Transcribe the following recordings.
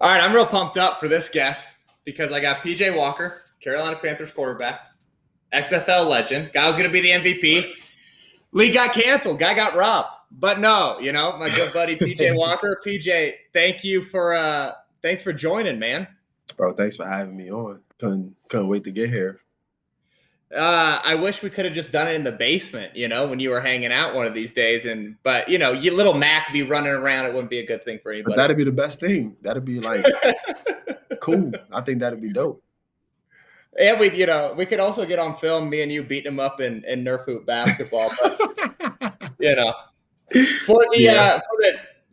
All right, I'm real pumped up for this guest because I got PJ Walker, Carolina Panthers quarterback, XFL legend. Guy was going to be the MVP. League got canceled. Guy got robbed. But no, my good buddy PJ Walker. PJ, thanks for joining, man. Bro, thanks for having me on. Couldn't wait to get here. I wish we could have just done it in the basement, when you were hanging out one of these days. But you little Mac be running around. It wouldn't be a good thing for But anybody. that'd be the best thing. That'd be like cool. I think that'd be dope. And we could also get on film me and you beating him up in Nerf hoop basketball. But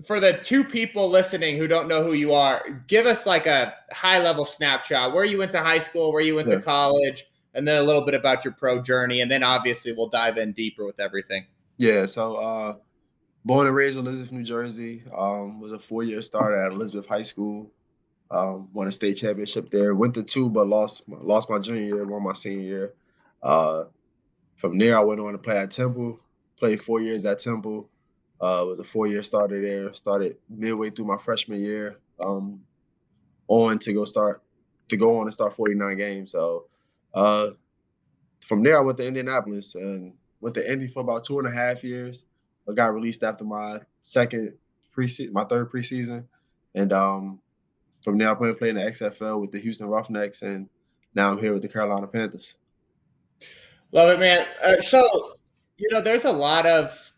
for the two people listening who don't know who you are, give us like a high level snapshot where you went to high school, where you went to college, and then a little bit about your pro journey, and then obviously we'll dive in deeper with everything. Yeah, so born and raised in Elizabeth, New Jersey. Was a 4-year starter at Elizabeth High School. Won a state championship there. Went to 2, but lost my junior year, won my senior year. From there, I went on to play at Temple. Played 4 years at Temple. Was a 4-year starter there. Started midway through my freshman year. On to go on and start 49 games. So from there, I went to Indianapolis and went to Indy for about 2.5 years. I got released after my third preseason, and from there, I played in the XFL with the Houston Roughnecks, and now I'm here with the Carolina Panthers. Love it, man. So, there's a lot of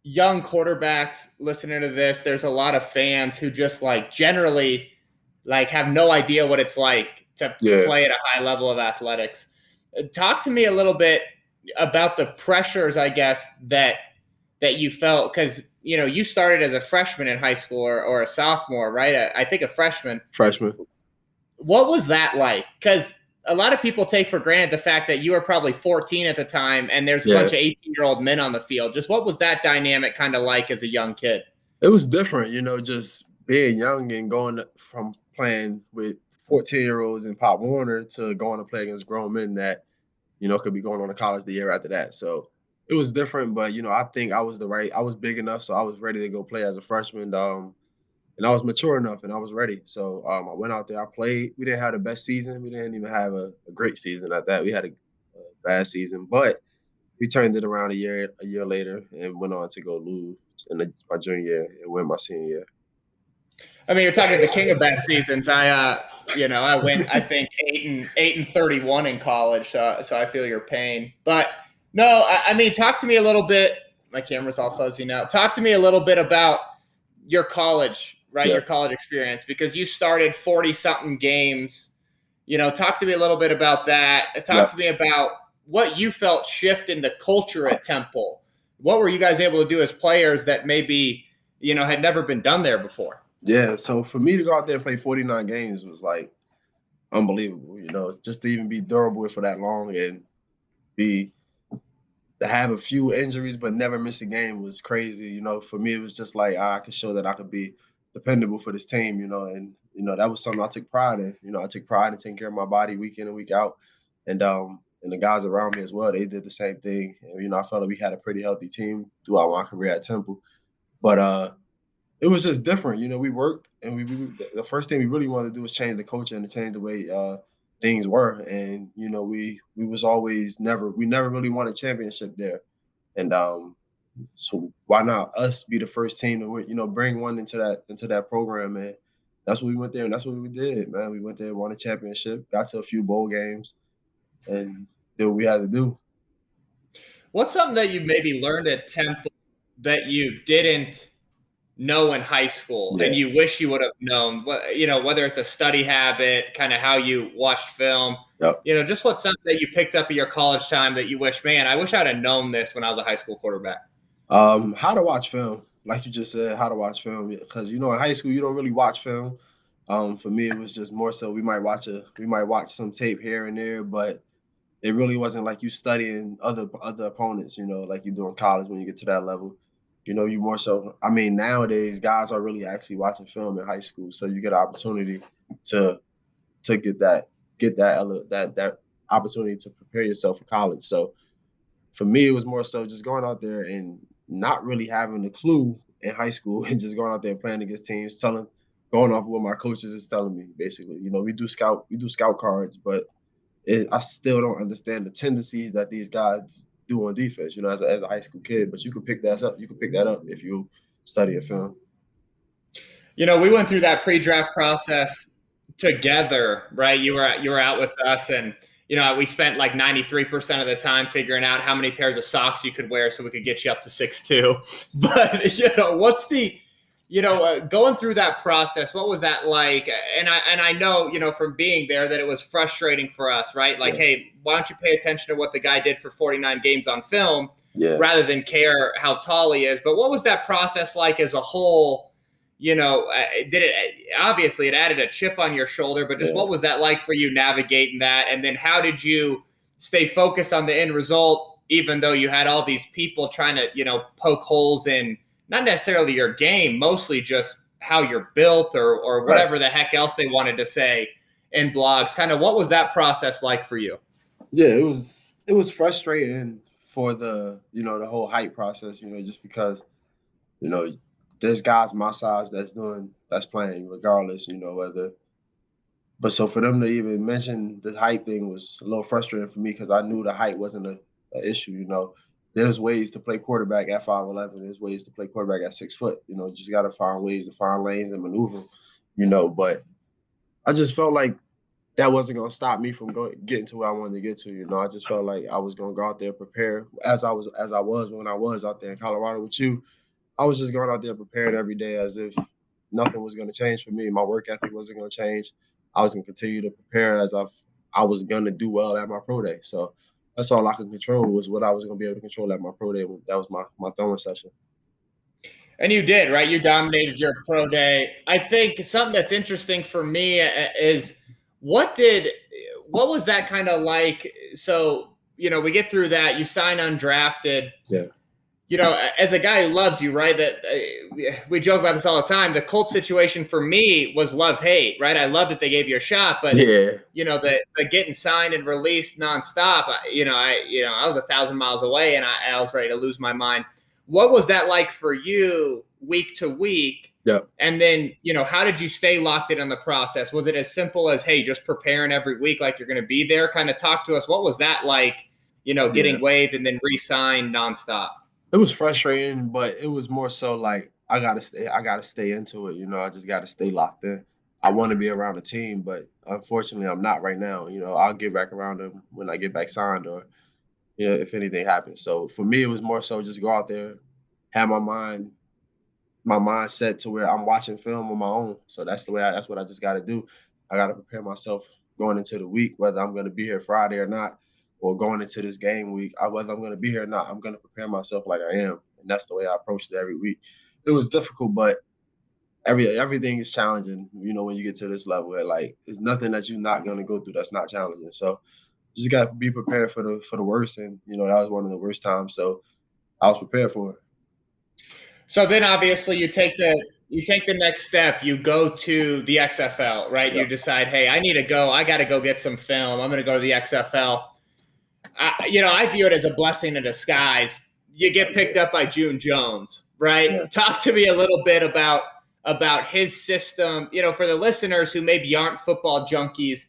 young quarterbacks listening to this. There's a lot of fans who just generally have no idea what it's like to play at a high level of athletics. Talk to me a little bit about the pressures, I guess, that you felt, because you started as a freshman in high school or a sophomore, right? I think a freshman. What was that like? Because a lot of people take for granted the fact that you were probably 14 at the time and there's a bunch of 18-year-old men on the field. Just what was that dynamic kind of like as a young kid? It was different, just being young and going from playing with 14-year-olds in Pop Warner to going to play against grown men that, could be going on to college the year after that. So it was different, but, I think I was big enough, so I was ready to go play as a freshman. And I was mature enough and I was ready. So I went out there, I played. We didn't have the best season. We didn't even have a great season at that. We had a bad season, but we turned it around a year later and went on to go lose in my junior year and win my senior year. I mean, you're talking to the king of bad seasons. I went, I think 8-31 in college, so I feel your pain. But no, I mean, talk to me a little bit. My camera's all fuzzy now. Talk to me a little bit about your college, right? Your college experience, because you started 40-something games. Talk to me a little bit about that. Talk to me about what you felt shift in the culture at Temple. What were you guys able to do as players that maybe, had never been done there before? Yeah, so for me to go out there and play 49 games was like unbelievable, just to even be durable for that long and to have a few injuries but never miss a game was crazy. For me, it was just like I could show that I could be dependable for this team, and that was something I took pride in. I took pride in taking care of my body week in and week out. And the guys around me as well, they did the same thing. And, I felt like we had a pretty healthy team throughout my career at Temple. But it was just different. We worked, and the first thing we really wanted to do was change the culture and to change the way things were. And we never really won a championship there. And so why not us be the first team to bring one into that program? And that's what we went there, and that's what we did, man. We went there, won a championship, got to a few bowl games, and did what we had to do. What's something that you maybe learned at Temple that you didn't know in high school and you wish you would have known? Whether it's a study habit, kind of how you watched film, just what's something that you picked up at your college time that you wish, man, I wish I'd have known this when I was a high school quarterback? How to watch film, like you just said, how to watch film, because in high school you don't really watch film. For me, it was just more so we might watch some tape here and there, but it really wasn't like you studying other opponents, like you do in college when you get to that level. You more so. I mean, nowadays guys are really actually watching film in high school, so you get an opportunity to get that opportunity to prepare yourself for college. So for me, it was more so just going out there and not really having a clue in high school and just going out there and playing against teams, telling going off what my coaches is telling me, basically. We do scout cards, but I still don't understand the tendencies that these guys do on defense. As a high school kid, but you can pick that up. You can pick that up if you study a film. We went through that pre-draft process together, right? You were out with us, and we spent like 93% of the time figuring out how many pairs of socks you could wear so we could get you up to 6'2". But what's the going through that process? What was that like? And I know from being there that it was frustrating for us, right? Like, Yeah, hey, why don't you pay attention to what the guy did for 49 games on film yeah, rather than care how tall he is? But what was that process like as a whole? Did it obviously it added a chip on your shoulder, but just yeah. what was that like for you navigating that? And then how did you stay focused on the end result, even though you had all these people trying to, poke holes in not necessarily your game, mostly just how you're built or Right. whatever the heck else they wanted to say in blogs? Kind of what was that process like for you? Yeah, it was frustrating for the whole hype process. Just because you know there's guys my size that's playing regardless. Whether. But so for them to even mention the height thing was a little frustrating for me because I knew the height wasn't a issue. There's ways to play quarterback at 5'11". There's ways to play quarterback at 6 foot. You just got to find ways to find lanes and maneuver. But I just felt like that wasn't gonna stop me from getting to where I wanted to get to. I just felt like I was gonna go out there prepare as I was when I was out there in Colorado with you. I was just going out there prepared every day as if nothing was going to change for me. My work ethic wasn't going to change. I was going to continue to prepare as I was going to do well at my pro day. So that's all I could control was what I was going to be able to control at my pro day. That was my throwing session. And you did, right? You dominated your pro day. I think something that's interesting for me is what did what was that kind of like? So, we get through that, you sign undrafted. Yeah. As a guy who loves you, right? That we joke about this all the time. The Colts situation for me was love hate, right? I loved that they gave you a shot, but Yeah. the getting signed and released nonstop. I was 1,000 miles away, and I was ready to lose my mind. What was that like for you, week to week? Yep. And then, how did you stay locked in on the process? Was it as simple as, hey, just preparing every week like you're going to be there? Kind of talk to us. What was that like? Yeah. Getting waived and then re-signed nonstop. It was frustrating, but it was more so like I gotta stay into it. I just gotta stay locked in. I want to be around the team, but unfortunately I'm not right now. I'll get back around them when I get back signed or if anything happens. So for me it was more so just go out there, have my mindset to where I'm watching film on my own. So that's what I just gotta do. I gotta prepare myself going into the week, whether I'm gonna be here Friday or not, or going into this game week, whether I'm gonna be here or not, I'm gonna prepare myself like I am. And that's the way I approached it every week. It was difficult, but everything is challenging, when you get to this level. Like there's nothing that you're not gonna go through that's not challenging. So you just gotta be prepared for the worst. And that was one of the worst times. So I was prepared for it. So then obviously you take the next step. You go to the XFL, right? Yeah. You decide, hey, I need to go. I got to go get some film. I'm going to go to the XFL. I view it as a blessing in disguise. You get picked up by June Jones, Yeah. right? Talk to me a little bit about his system. For the listeners who maybe aren't football junkies,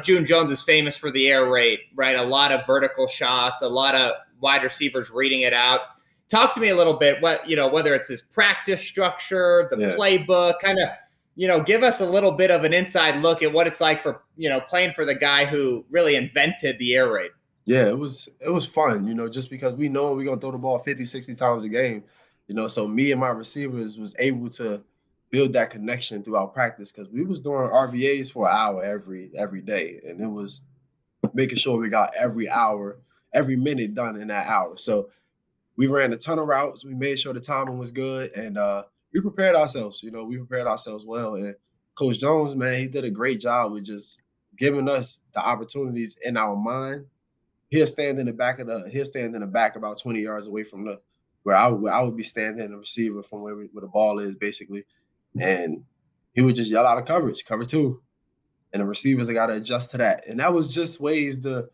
June Jones is famous for the air raid, right? A lot of vertical shots, a lot of wide receivers reading it out. Talk to me a little bit whether it's his practice structure, the Yeah. playbook, kind of give us a little bit of an inside look at what it's like for playing for the guy who really invented the air raid. Yeah, it was fun, just because we know we're gonna throw the ball 50, 60 times a game. So me and my receivers was able to build that connection throughout practice because we was doing RVAs for an hour every day. And it was making sure we got every hour, every minute done in that hour. So we ran a ton of routes. We made sure the timing was good, and we prepared ourselves. We prepared ourselves well. And Coach Jones, man, he did a great job with just giving us the opportunities in our mind. He'll stand in the back about 20 yards away from the where I would be standing, the receiver from where the ball is basically, and he would just yell out of coverage, cover two, and the receivers got to adjust to that. And that was just ways to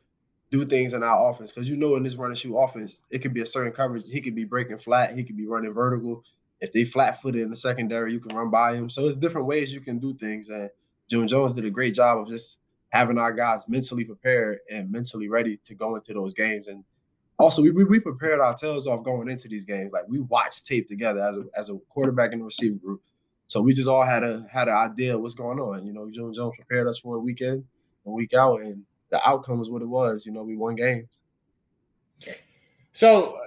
do things in our offense because in this run and shoot offense, it could be a certain coverage. He could be breaking flat, he could be running vertical. if they flat-footed in the secondary, you can run by them. So it's different ways you can do things. And June Jones did a great job of just having our guys mentally prepared and mentally ready to go into those games. And also, we prepared our tails off going into these games. Like, we watched tape together as a quarterback and receiver group. So we just all had an idea of what's going on. June Jones prepared us for a week in and week out, and the outcome was what it was. We won games. So,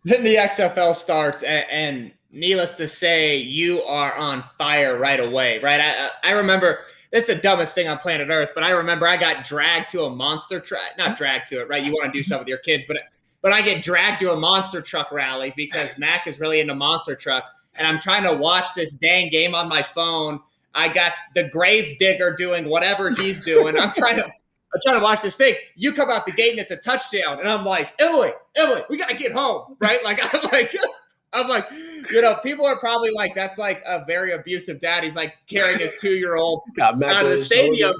then the XFL starts, and needless to say, you are on fire right away, right? I remember, this is the dumbest thing on planet Earth, but I remember I got dragged to a monster truck, not dragged to it, right? You want to do stuff with your kids, but I get dragged to a monster truck rally because Mac is really into monster trucks, and I'm trying to watch this dang game on my phone. I got the grave digger doing whatever he's doing. I'm trying to watch this thing. You come out the gate and it's a touchdown. And I'm like, Emily, we got to get home, right? I'm like, people are probably like, that's like a very abusive dad. He's like carrying his 2-year-old out of the stadium.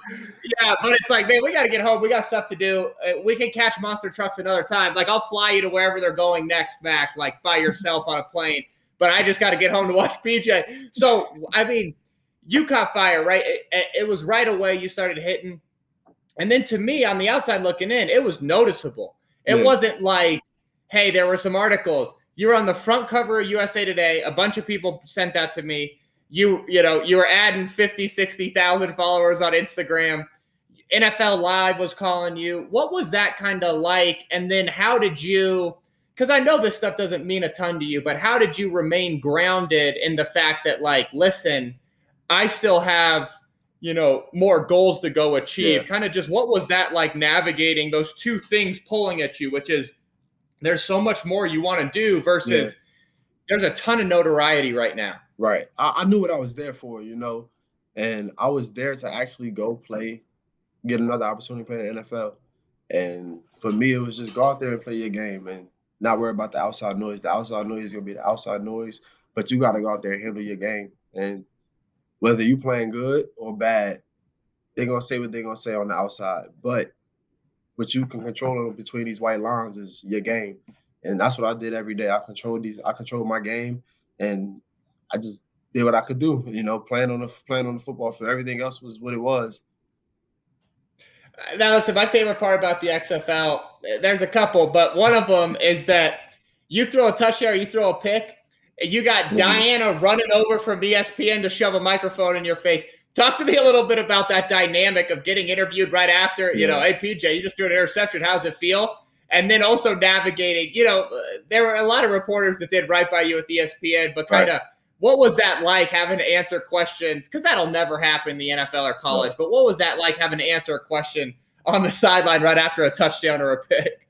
Yeah, but it's like, man, we got to get home. We got stuff to do. We can catch monster trucks another time. Like, I'll fly you to wherever they're going next, Mac, like by yourself on a plane. But I just got to get home to watch PJ. So, I mean, you caught fire, right? It was right away you started hitting. And then to me, on the outside looking in, it was noticeable. It wasn't like, hey, there were some articles. You were on the front cover of USA Today. A bunch of people sent that to me. You were adding 50, 60,000 followers on Instagram. NFL Live was calling you. What was that kind of like? And then how did you, because I know this stuff doesn't mean a ton to you, but how did you remain grounded in the fact that, like, listen, I still have – more goals to go achieve. Kind of just what was that like navigating those two things pulling at you, which is there's so much more you want to do versus there's a ton of notoriety right now. Right. I knew what I was there for, and I was there to actually go get another opportunity to play in the NFL. And for me, it was just go out there and play your game and not worry about the outside noise. The outside noise is going to be the outside noise, but you got to go out there and handle your game. And whether you playing good or bad, they're going to say what they're going to say on the outside. But what you can control between these white lines is your game. And that's what I did every day. I controlled my game, and I just did what I could do, playing on the football field. Everything else was what it was. Now, listen, my favorite part about the XFL, there's a couple, but one of them is that you throw a touchdown or you throw a pick, you got Diana running over from ESPN to shove a microphone in your face. Talk to me a little bit about that dynamic of getting interviewed right after, hey, PJ, you just threw an interception. How's it feel? And then also navigating, there were a lot of reporters that did right by you at ESPN, but kind of what was that like having to answer questions? Because that'll never happen in the NFL or college. But what was that like having to answer a question on the sideline right after a touchdown or a pick?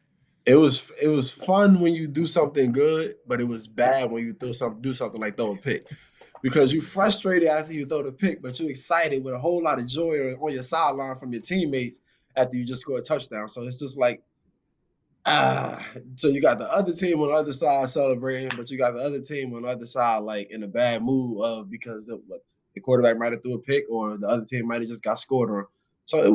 It was fun when you do something good, but it was bad when you do something like throw a pick, because you're frustrated after you throw the pick, but you're excited with a whole lot of joy on your sideline from your teammates after you just score a touchdown. So it's just like, so you got the other team on the other side celebrating, but you got the other team on the other side like in a bad mood because the quarterback might have threw a pick or the other team might have just got scored on. So it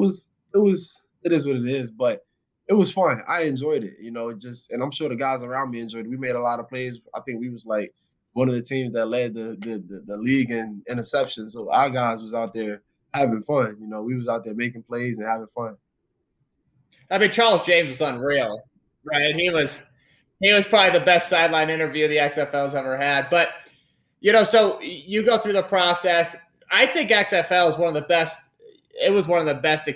is what it is, but it was fun. I enjoyed it, and I'm sure the guys around me enjoyed it. We made a lot of plays. I think we was like one of the teams that led the league in interceptions. So our guys was out there having fun. We was out there making plays and having fun. I mean, Charles James was unreal, right? He was probably the best sideline interview the XFL's ever had. But, so you go through the process. I think XFL is one of the best. It was one of the best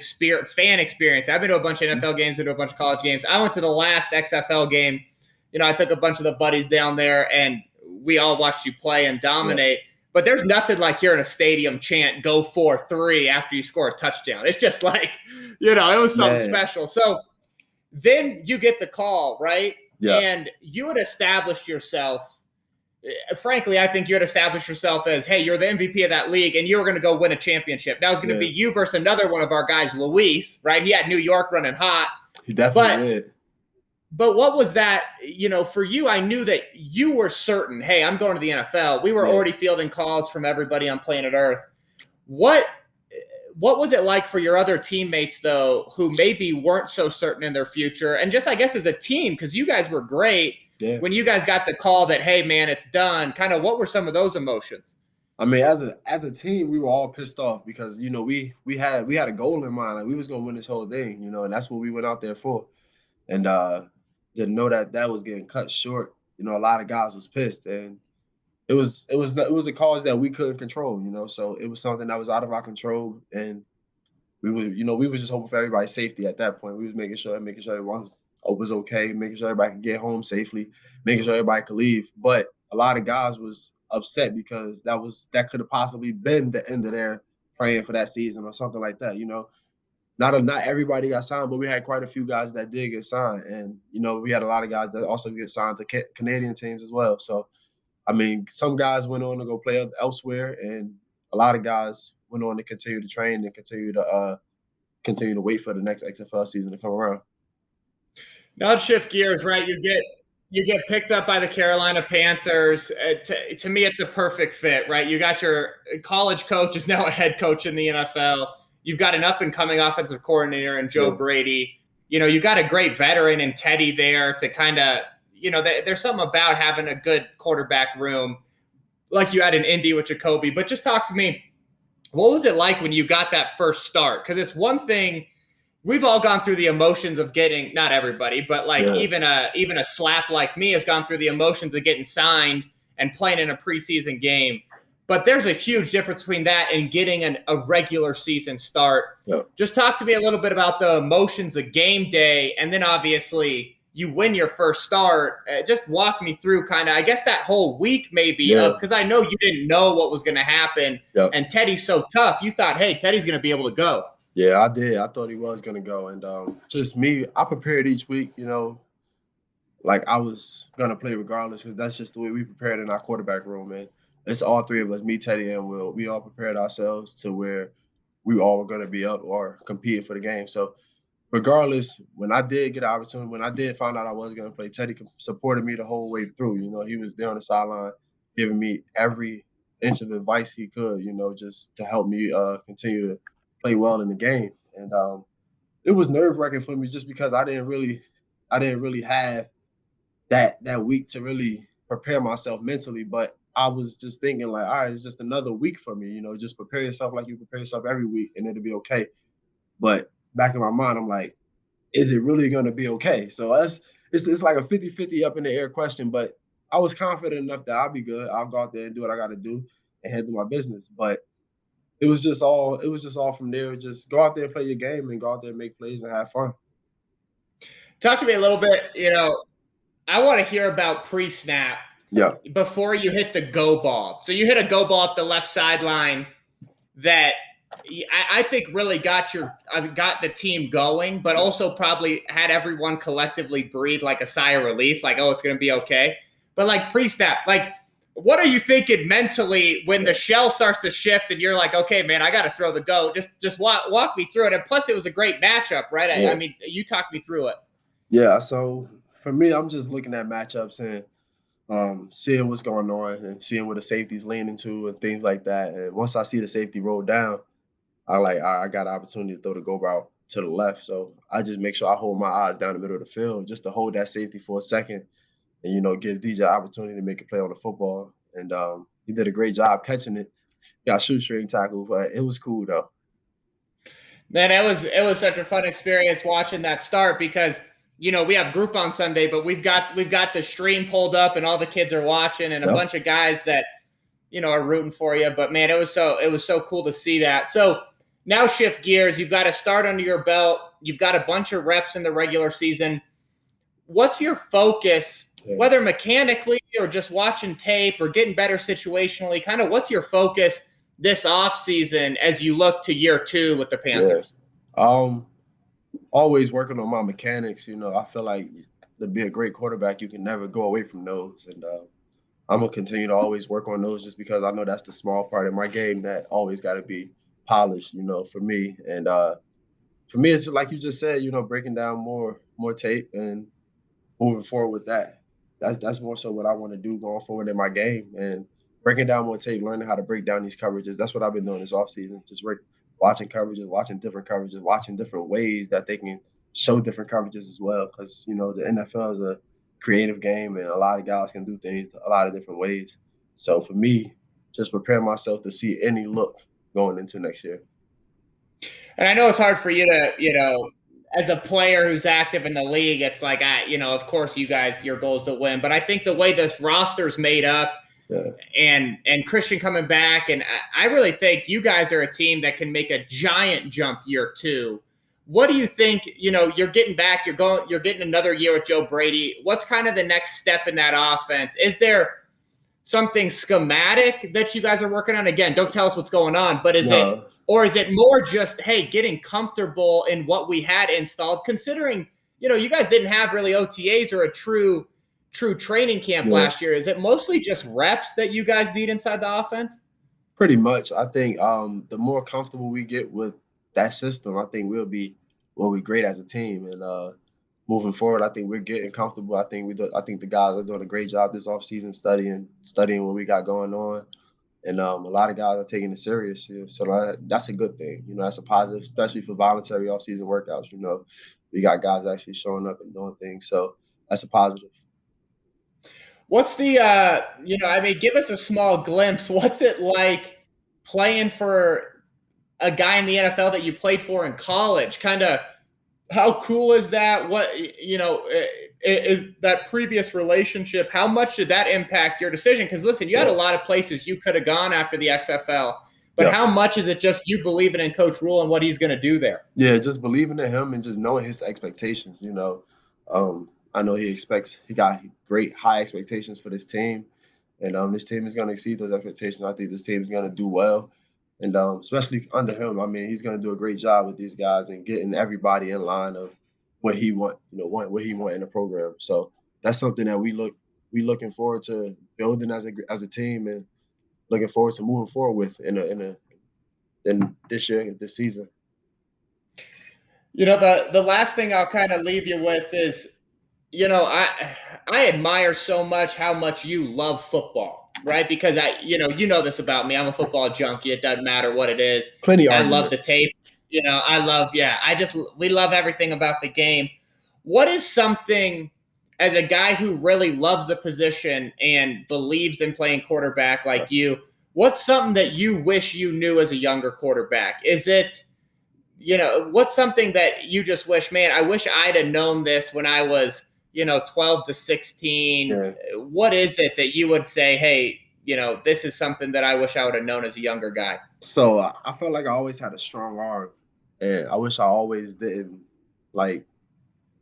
fan experience. I've been to a bunch of NFL games, been to a bunch of college games. I went to the last XFL game. I took a bunch of the buddies down there, and we all watched you play and dominate. Yeah. But there's nothing like hearing a stadium chant, go 4-3 after you score a touchdown. It's just like, it was something special. So then you get the call, right? Yeah. And you had established yourself. Frankly, I think you had established yourself as, hey, you're the MVP of that league, and you were going to go win a championship. That was going to be you versus another one of our guys, Luis, right? He had New York running hot. He definitely did. But what was that, for you? I knew that you were certain, hey, I'm going to the NFL. We were already fielding calls from everybody on planet Earth. What was it like for your other teammates, though, who maybe weren't so certain in their future? And just, I guess, as a team, because you guys were great, Yeah. when you guys got the call that, hey man, it's done, kind of what were some of those emotions? I mean, as a team, we were all pissed off because we had a goal in mind, like we was gonna win this whole thing, and that's what we went out there for. And to know that that was getting cut short, a lot of guys was pissed, and it was a cause that we couldn't control, so it was something that was out of our control, and we were just hoping for everybody's safety at that point. We was making sure everyone was okay, making sure everybody could get home safely, making sure everybody could leave. But a lot of guys was upset because that could have possibly been the end of their playing for that season or something like that. Not everybody got signed, but we had quite a few guys that did get signed, and we had a lot of guys that also get signed to Canadian teams as well. So I mean, some guys went on to go play elsewhere, and a lot of guys went on to continue to train and continue to wait for the next XFL season to come around. Now let's shift gears, right? You get picked up by the Carolina Panthers. To me, it's a perfect fit, right? You got your college coach is now a head coach in the NFL. You've got an up and coming offensive coordinator in Joe Yeah, Brady. You got a great veteran in Teddy there to kind of, there's something about having a good quarterback room like you had in Indy with Jacoby. But just talk to me. What was it like when you got that first start? Because it's one thing we've all gone through the emotions of getting, not everybody, but like yeah, even a slap like me has gone through the emotions of getting signed and playing in a preseason game. But there's a huge difference between that and getting a regular season start. yeah, Just talk to me a little bit about the emotions of game day, and then obviously you win your first start. Just walk me through kind of, I guess, that whole week maybe of, yeah, because I know you didn't know what was going to happen, yeah. and Teddy's so tough. You thought, hey, Teddy's going to be able to go. Yeah, I did. I thought he was gonna go, and just me, I prepared each week. Like I was gonna play regardless because that's just the way we prepared in our quarterback room. And it's all three of us, me, Teddy, and Will. We all prepared ourselves to where we all were gonna be up or competing for the game. So regardless, when I did get an opportunity, when I did find out I was going to play, Teddy supported me the whole way through. He was there on the sideline, giving me every inch of advice he could. Just to help me continue to play well in the game. And it was nerve wracking for me just because I didn't really have that week to really prepare myself mentally. But I was just thinking like, all right, it's just another week for me. Just prepare yourself like you prepare yourself every week, and it'll be okay. But back in my mind, I'm like, is it really going to be okay? So it's like a 50-50 up in the air question, but I was confident enough that I'll be good. I'll go out there and do what I got to do and handle my business. But it was just all from there. Just go out there and play your game and go out there and make plays and have fun. Talk to me a little bit. I want to hear about pre-snap Yeah, before you hit the go ball. So you hit a go ball up the left sideline that I think really got the team going, but also probably had everyone collectively breathe like a sigh of relief, like, oh, it's going to be okay. But like pre-snap, like, what are you thinking mentally when the shell starts to shift and you're like, okay, man, I got to throw the go. Just walk me through it. And plus, it was a great matchup, right? I yeah, mean, you talked me through it. yeah. So for me, I'm just looking at matchups and seeing what's going on and seeing where the safety's leaning to and things like that. And once I see the safety roll down, I like I got an opportunity to throw the go route to the left. So I just make sure I hold my eyes down the middle of the field just to hold that safety for a second and give DJ an opportunity to make a play on the football. And he did a great job catching it. Got shoestring tackle, but it was cool though. Man, it was such a fun experience watching that start because we have group on Sunday, but we've got the stream pulled up and all the kids are watching and a Yep. bunch of guys that are rooting for you. But man, it was so cool to see that. So now shift gears. You've got a start under your belt. You've got a bunch of reps in the regular season. What's your focus, Yeah. whether mechanically or just watching tape or getting better situationally? Kind of what's your focus this off season as you look to year 2 with the Yeah. Panthers? Um, Always working on my mechanics. I feel like to be a great quarterback, you can never go away from those. And I'm gonna continue to always work on those just because I know that's the small part of my game that always got to be polished. For me. And for me, it's like you just said. Breaking down more tape and moving forward with that. That's more so what I want to do going forward in my game and breaking down more tape, learning how to break down these coverages. That's what I've been doing this offseason. Just watching coverages, watching different ways that they can show different coverages as well. Because the NFL is a creative game, and a lot of guys can do things a lot of different ways. So for me, just prepare myself to see any look going into next year. And I know it's hard for you to, as a player who's active in the league, it's like, of course you guys, your goal is to win. But I think the way this roster's made up, Yeah. and Christian coming back, and I really think you guys are a team that can make a giant jump year two. What do you think? You're getting back, you're getting another year with Joe Brady. What's kind of the next step in that offense? Is there something schematic that you guys are working on? Again, don't tell us what's going on, but is No. it more just, hey, getting comfortable in what we had installed, considering, you guys didn't have really OTAs or a true training camp last year? Is it mostly just reps that you guys need inside the offense? Pretty much. I think the more comfortable we get with that system, I think we'll be great as a team. And moving forward, I think we're getting comfortable. I think I think the guys are doing a great job this offseason studying what we got going on. And a lot of guys are taking it serious. So that's a good thing. That's a positive, especially for voluntary offseason workouts. We got guys actually showing up and doing things. So that's a positive. What's the give us a small glimpse. What's it like playing for a guy in the NFL that you played for in college? Kind of, how cool is that? What, is that previous relationship? How much did that impact your decision? Because listen, you had a lot of places you could have gone after the XFL, but how much is it just you believing in Coach Rule and what he's going to do there? Yeah, just believing in him and just knowing his expectations. I know he got great high expectations for this team, and this team is going to exceed those expectations. I think this team is going to do well, and especially under him. I mean, he's going to do a great job with these guys and getting everybody in line of what he what he want in the program. So that's something that we looking forward to building as a team, and looking forward to moving forward with in this season. The last thing I'll kind of leave you with is, I admire so much how much you love football, right? Because you know this about me. I'm a football junkie. It doesn't matter what it is. Plenty I arguments. love the tape. We love everything about the game. What is something, as a guy who really loves the position and believes in playing quarterback like you, what's something that you wish you knew as a younger quarterback? Is it, what's something that you just wish, man, I wish I'd have known this when I was, 12 to 16. Yeah. What is it that you would say, hey, this is something that I wish I would have known as a younger guy? So I felt like I always had a strong arm, and I wish I always didn't like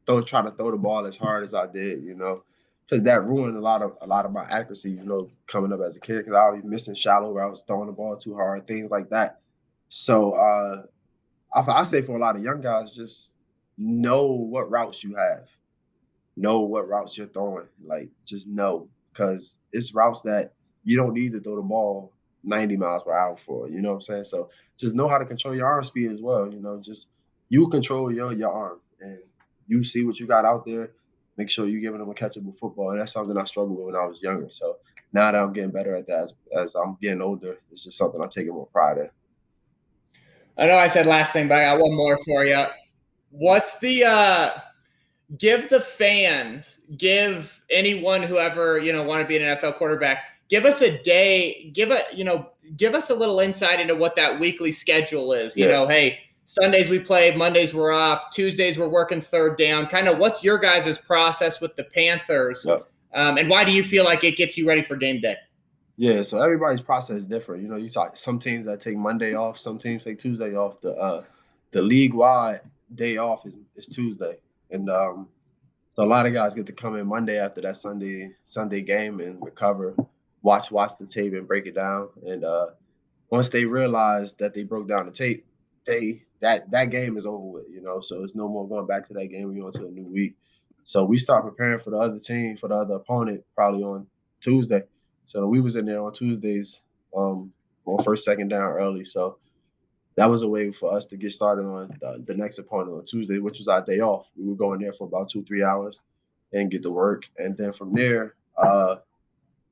try to throw the ball as hard as I did, because that ruined a lot of my accuracy, coming up as a kid, because I was missing shallow where I was throwing the ball too hard, things like that. So I say for a lot of young guys, just know what routes you have, know what routes you're throwing, like just know, because it's routes that you don't need to throw the ball 90 miles per hour for, you know what I'm saying? So just know how to control your arm speed as well, just you control your arm, and you see what you got out there, make sure you're giving them a catchable football. And that's something I struggled with when I was younger. So now that I'm getting better at that as I'm getting older, it's just something I'm taking more pride in. I know I said last thing, but I got one more for you. What's the give the fans, give anyone who ever, want to be an NFL quarterback, give us a day, give us a little insight into what that weekly schedule is. Hey, Sundays we play, Mondays we're off, Tuesdays we're working third down. Kind of what's your guys' process with the Panthers? And why do you feel like it gets you ready for game day? Yeah, so everybody's process is different. You saw some teams that take Monday off, some teams take Tuesday off. The league-wide day off is Tuesday. And so a lot of guys get to come in Monday after that Sunday game and recover, watch the tape and break it down. And once they realize that they broke down the tape, that game is over with, so it's no more going back to that game. We're on to a new week. So we start preparing for the other team, for the other opponent, probably on Tuesday. So we was in there on Tuesdays, on first, second down early. So that was a way for us to get started on the next opponent on Tuesday, which was our day off. We were going there for about 2-3 hours and get to work. And then from there,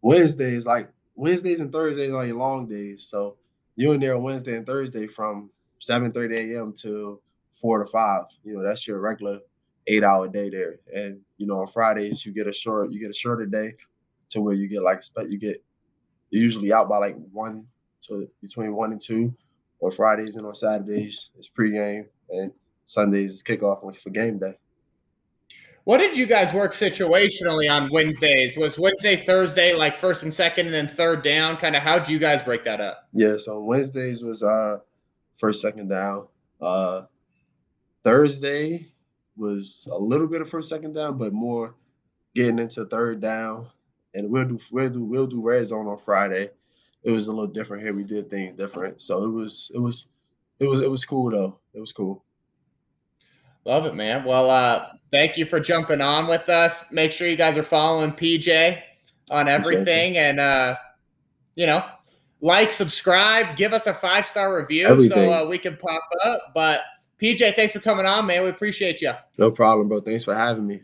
Wednesdays and Thursdays are your long days. So you're in there on Wednesday and Thursday from 7:30 a.m. to 4 to 5. That's your regular 8-hour day there. And on Fridays you get a shorter day to where you get like you're usually out by like between 1 and 2 on Fridays, and on Saturdays it's pregame, and Sundays is kickoff for game day. What did you guys work situationally on Wednesdays? Was Wednesday, Thursday like first and second and then third down? Kind of how'd you guys break that up? Yeah, so Wednesdays was first, second down. Thursday was a little bit of first, second down, but more getting into third down. And we'll do red zone on Friday. It was a little different here. We did things different. So it was cool though. It was cool. Love it, man. Well, thank you for jumping on with us. Make sure you guys are following PJ on everything, and like, subscribe, give us a 5-star review Everything. so we can pop up. But PJ, thanks for coming on, man. We appreciate you. No problem, bro. Thanks for having me.